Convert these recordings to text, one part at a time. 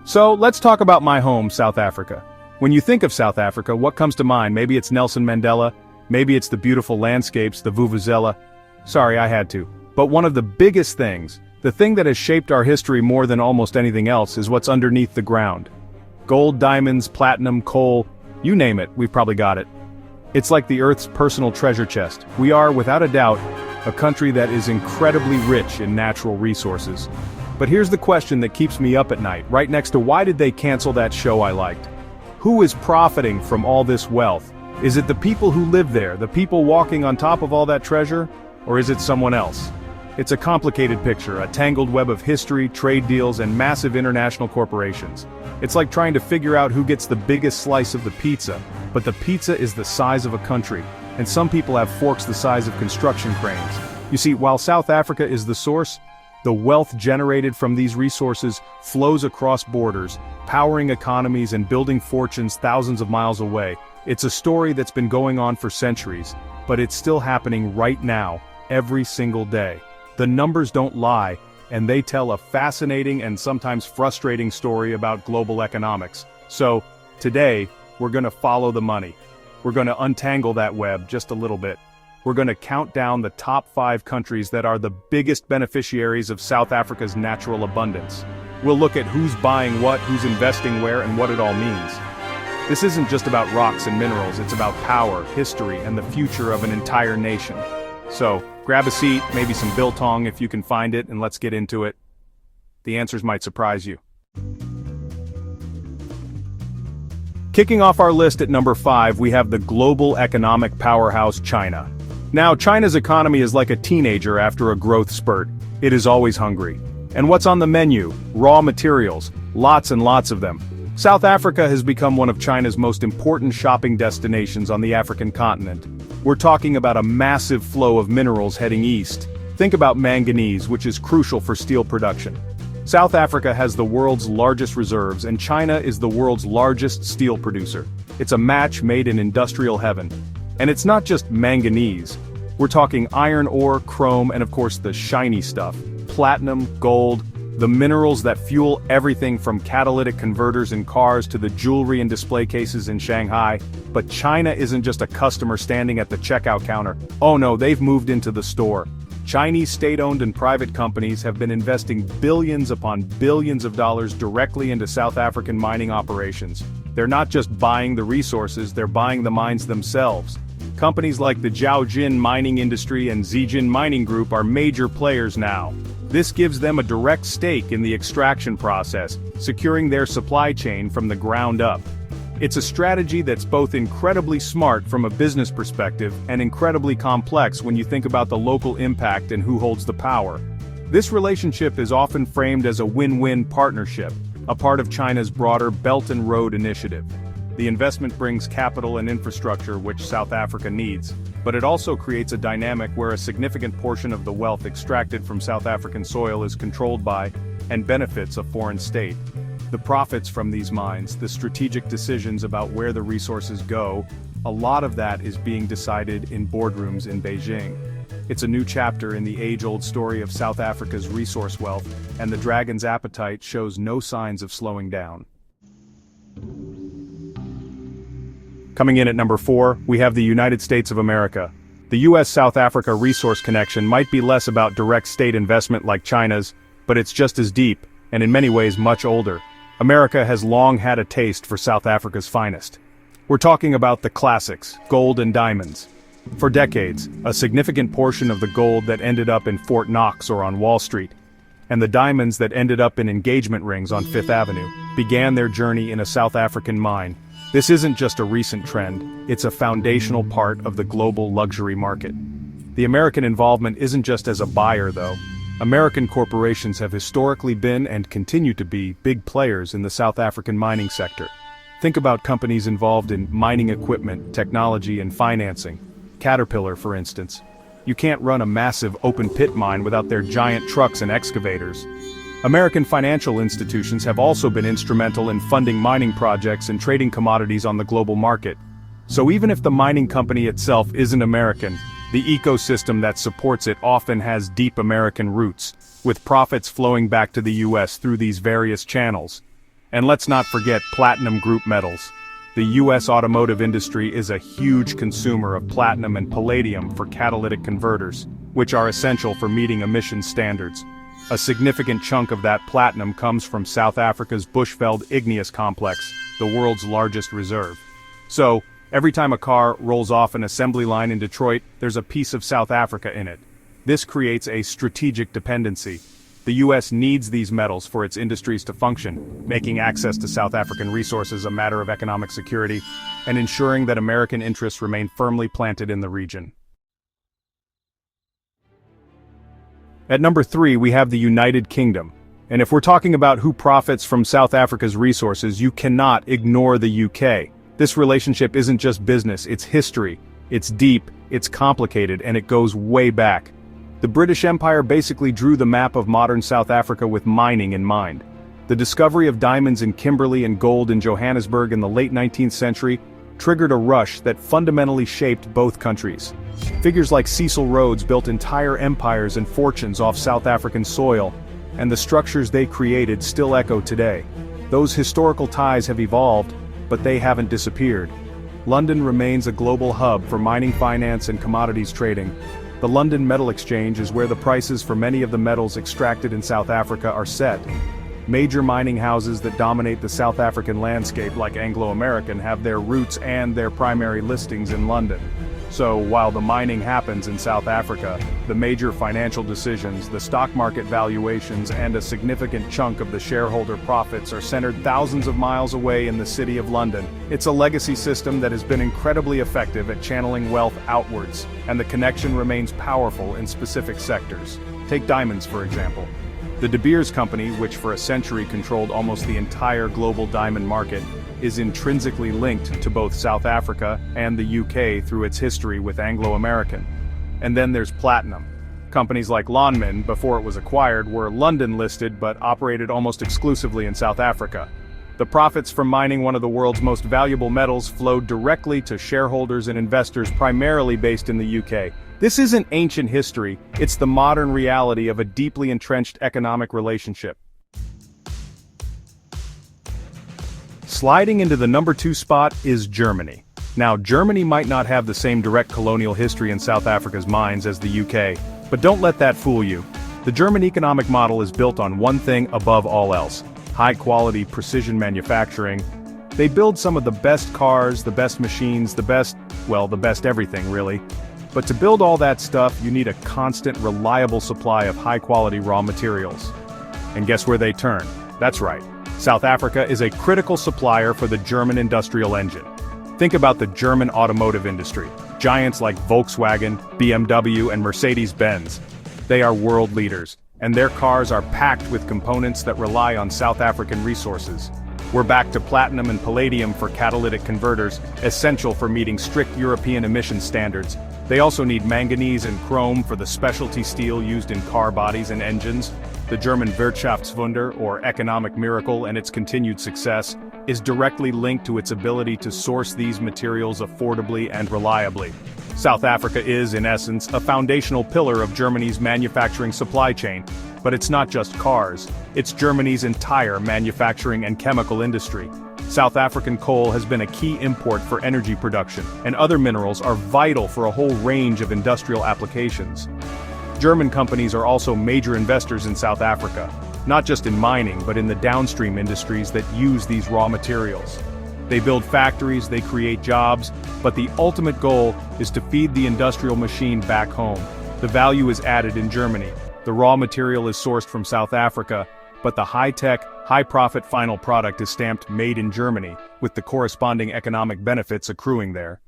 So, let's talk about my home, South Africa. When you think of South Africa, what comes to mind? Maybe it's Nelson Mandela, maybe it's the beautiful landscapes, the vuvuzela. Sorry, I had to. But one of the biggest things, the thing that has shaped our history more than almost anything else, is what's underneath the ground. Gold, diamonds, platinum, coal, you name it, we've probably got it. It's like the Earth's personal treasure chest. We are, without a doubt, a country that is incredibly rich in natural resources. But here's the question that keeps me up at night, right next to why did they cancel that show I liked? Who is profiting from all this wealth? Is it the people who live there, the people walking on top of all that treasure? Or is it someone else? It's a complicated picture, a tangled web of history, trade deals, and massive international corporations. It's like trying to figure out who gets the biggest slice of the pizza, but the pizza is the size of a country, and some people have forks the size of construction cranes. You see, while South Africa is the source, the wealth generated from these resources flows across borders, powering economies and building fortunes thousands of miles away. It's a story that's been going on for centuries, but it's still happening right now, every single day. The numbers don't lie, and they tell a fascinating and sometimes frustrating story about global economics. So, today, we're gonna follow the money. We're gonna untangle that web just a little bit. We're gonna count down the top 5 countries that are the biggest beneficiaries of South Africa's natural abundance. We'll look at who's buying what, who's investing where, and what it all means. This isn't just about rocks and minerals, it's about power, history, and the future of an entire nation. So, grab a seat, maybe some biltong if you can find it, and let's get into it. The answers might surprise you. Kicking off our list at number 5, we have the global economic powerhouse China. Now, China's economy is like a teenager after a growth spurt. It is always hungry. And what's on the menu? Raw materials. Lots and lots of them. South Africa has become one of China's most important shopping destinations on the African continent. We're talking about a massive flow of minerals heading east. Think about manganese, which is crucial for steel production. South Africa has the world's largest reserves, and China is the world's largest steel producer. It's a match made in industrial heaven. And it's not just manganese. We're talking iron ore, chrome, and of course the shiny stuff. Platinum, gold, the minerals that fuel everything from catalytic converters in cars to the jewelry and display cases in Shanghai. But China isn't just a customer standing at the checkout counter. Oh no, they've moved into the store. Chinese state-owned and private companies have been investing billions upon billions of dollars directly into South African mining operations. They're not just buying the resources, they're buying the mines themselves. Companies like the Zhaojin Mining Industry and Zijin Mining Group are major players now. This gives them a direct stake in the extraction process, securing their supply chain from the ground up. It's a strategy that's both incredibly smart from a business perspective and incredibly complex when you think about the local impact and who holds the power. This relationship is often framed as a win-win partnership, a part of China's broader Belt and Road Initiative. The investment brings capital and infrastructure which South Africa needs, but it also creates a dynamic where a significant portion of the wealth extracted from South African soil is controlled by and benefits a foreign state. The profits from these mines, the strategic decisions about where the resources go, a lot of that is being decided in boardrooms in Beijing. It's a new chapter in the age-old story of South Africa's resource wealth, and the dragon's appetite shows no signs of slowing down. Coming in at number 4, we have the United States of America. The US-South Africa resource connection might be less about direct state investment like China's, but it's just as deep, and in many ways much older. America has long had a taste for South Africa's finest. We're talking about the classics, gold and diamonds. For decades, a significant portion of the gold that ended up in Fort Knox or on Wall Street, and the diamonds that ended up in engagement rings on Fifth Avenue, began their journey in a South African mine. This isn't just a recent trend, it's a foundational part of the global luxury market. The American involvement isn't just as a buyer, though. American corporations have historically been and continue to be big players in the South African mining sector. Think about companies involved in mining equipment, technology, and financing. Caterpillar, for instance. You can't run a massive open-pit mine without their giant trucks and excavators. American financial institutions have also been instrumental in funding mining projects and trading commodities on the global market. So even if the mining company itself isn't American, the ecosystem that supports it often has deep American roots, with profits flowing back to the US through these various channels. And let's not forget platinum group metals. The US automotive industry is a huge consumer of platinum and palladium for catalytic converters, which are essential for meeting emission standards. A significant chunk of that platinum comes from South Africa's Bushveld Igneous Complex, the world's largest reserve. So, every time a car rolls off an assembly line in Detroit, there's a piece of South Africa in it. This creates a strategic dependency. The US needs these metals for its industries to function, making access to South African resources a matter of economic security, and ensuring that American interests remain firmly planted in the region. At number 3, we have the United Kingdom. And if we're talking about who profits from South Africa's resources, you cannot ignore the UK. This relationship isn't just business, it's history. It's deep, it's complicated, and it goes way back. The British Empire basically drew the map of modern South Africa with mining in mind. The discovery of diamonds in Kimberley and gold in Johannesburg in the late 19th century triggered a rush that fundamentally shaped both countries. Figures like Cecil Rhodes built entire empires and fortunes off South African soil, and the structures they created still echo today. Those historical ties have evolved, but they haven't disappeared. London remains a global hub for mining finance and commodities trading. The London Metal Exchange is where the prices for many of the metals extracted in South Africa are set. Major mining houses that dominate the South African landscape, like Anglo American, have their roots and their primary listings in London. So, while the mining happens in South Africa, the major financial decisions, the stock market valuations, and a significant chunk of the shareholder profits are centered thousands of miles away in the city of London. It's a legacy system that has been incredibly effective at channeling wealth outwards, and the connection remains powerful in specific sectors. Take diamonds, for example. The De Beers Company, which for a century controlled almost the entire global diamond market, is intrinsically linked to both South Africa and the UK through its history with Anglo American. And then there's platinum. Companies like Lonmin, before it was acquired, were London listed but operated almost exclusively in South Africa. The profits from mining one of the world's most valuable metals flowed directly to shareholders and investors primarily based in the UK. This isn't ancient history, it's the modern reality of a deeply entrenched economic relationship. Sliding into the number 2 spot is Germany. Now, Germany might not have the same direct colonial history in South Africa's minds as the UK, but don't let that fool you. The German economic model is built on one thing above all else: high-quality precision manufacturing. They build some of the best cars, the best machines, the best everything, really. But to build all that stuff, you need a constant, reliable supply of high-quality raw materials. And guess where they turn? That's right. South Africa is a critical supplier for the German industrial engine. Think about the German automotive industry. Giants like Volkswagen, BMW, and Mercedes-Benz. They are world leaders, and their cars are packed with components that rely on South African resources. We're back to platinum and palladium for catalytic converters, essential for meeting strict European emission standards. They also need manganese and chrome for the specialty steel used in car bodies and engines. The German Wirtschaftswunder, or economic miracle, and its continued success, is directly linked to its ability to source these materials affordably and reliably. South Africa is, in essence, a foundational pillar of Germany's manufacturing supply chain. But it's not just cars, it's Germany's entire manufacturing and chemical industry. South African coal has been a key import for energy production, and other minerals are vital for a whole range of industrial applications. German companies are also major investors in South Africa, not just in mining but in the downstream industries that use these raw materials. They build factories, they create jobs, but the ultimate goal is to feed the industrial machine back home. The value is added in Germany. The raw material is sourced from South Africa, but the high-tech, high-profit final product is stamped "Made in Germany," with the corresponding economic benefits accruing there.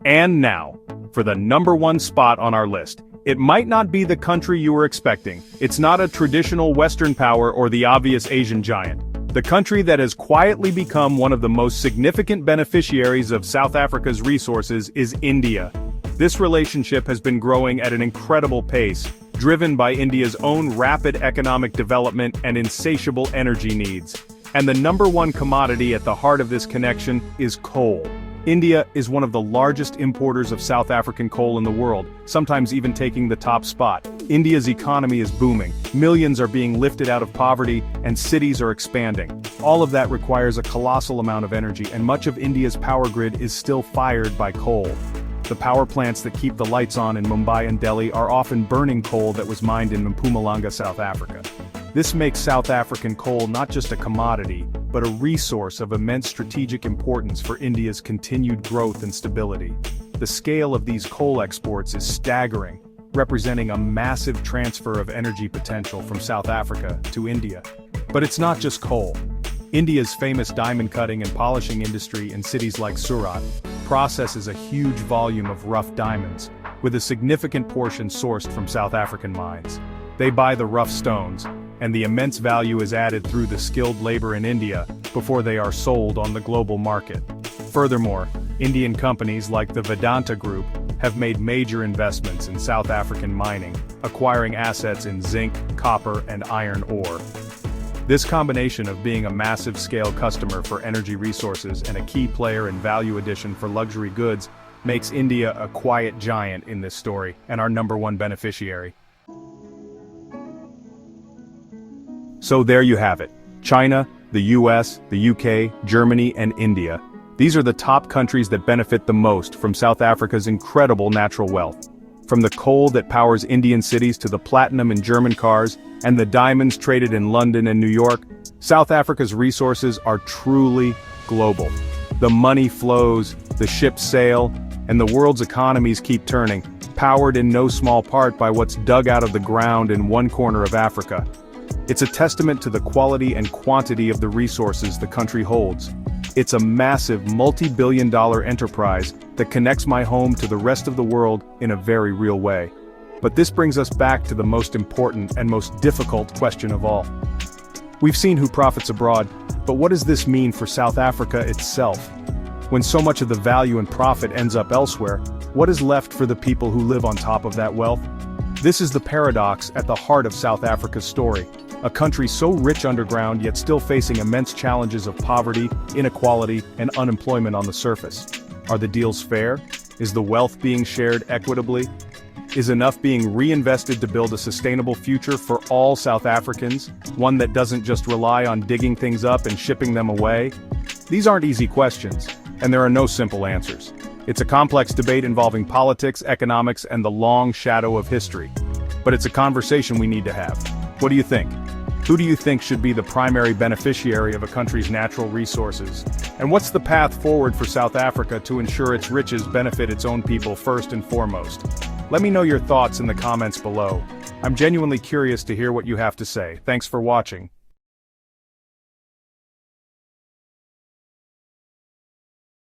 And now, for the number 1 spot on our list. It might not be the country you were expecting. It's not a traditional Western power or the obvious Asian giant. The country that has quietly become one of the most significant beneficiaries of South Africa's resources is India. This relationship has been growing at an incredible pace, driven by India's own rapid economic development and insatiable energy needs. And the number 1 commodity at the heart of this connection is coal. India is one of the largest importers of South African coal in the world, sometimes even taking the top spot. India's economy is booming, millions are being lifted out of poverty, and cities are expanding. All of that requires a colossal amount of energy, and much of India's power grid is still fired by coal. The power plants that keep the lights on in Mumbai and Delhi are often burning coal that was mined in Mpumalanga, South Africa. This makes South African coal not just a commodity, but a resource of immense strategic importance for India's continued growth and stability. The scale of these coal exports is staggering, representing a massive transfer of energy potential from South Africa to India. But it's not just coal. India's famous diamond cutting and polishing industry in cities like Surat processes a huge volume of rough diamonds, with a significant portion sourced from South African mines. They buy the rough stones, and the immense value is added through the skilled labor in India before they are sold on the global market. Furthermore, Indian companies like the Vedanta Group have made major investments in South African mining, acquiring assets in zinc, copper, and iron ore. This combination of being a massive-scale customer for energy resources and a key player in value addition for luxury goods makes India a quiet giant in this story and our #1 beneficiary. So there you have it. China, the US, the UK, Germany, and India. These are the top countries that benefit the most from South Africa's incredible natural wealth. From the coal that powers Indian cities to the platinum in German cars, and the diamonds traded in London and New York, South Africa's resources are truly global. The money flows, the ships sail, and the world's economies keep turning, powered in no small part by what's dug out of the ground in one corner of Africa. It's a testament to the quality and quantity of the resources the country holds. It's a massive multi-billion-dollar enterprise that connects my home to the rest of the world in a very real way. But this brings us back to the most important and most difficult question of all. We've seen who profits abroad, but what does this mean for South Africa itself? When so much of the value and profit ends up elsewhere, what is left for the people who live on top of that wealth? This is the paradox at the heart of South Africa's story. A country so rich underground yet still facing immense challenges of poverty, inequality, and unemployment on the surface. Are the deals fair? Is the wealth being shared equitably? Is enough being reinvested to build a sustainable future for all South Africans, one that doesn't just rely on digging things up and shipping them away? These aren't easy questions, and there are no simple answers. It's a complex debate involving politics, economics, and the long shadow of history. But it's a conversation we need to have. What do you think? Who do you think should be the primary beneficiary of a country's natural resources? And what's the path forward for South Africa to ensure its riches benefit its own people first and foremost? Let me know your thoughts in the comments below. I'm genuinely curious to hear what you have to say. Thanks for watching.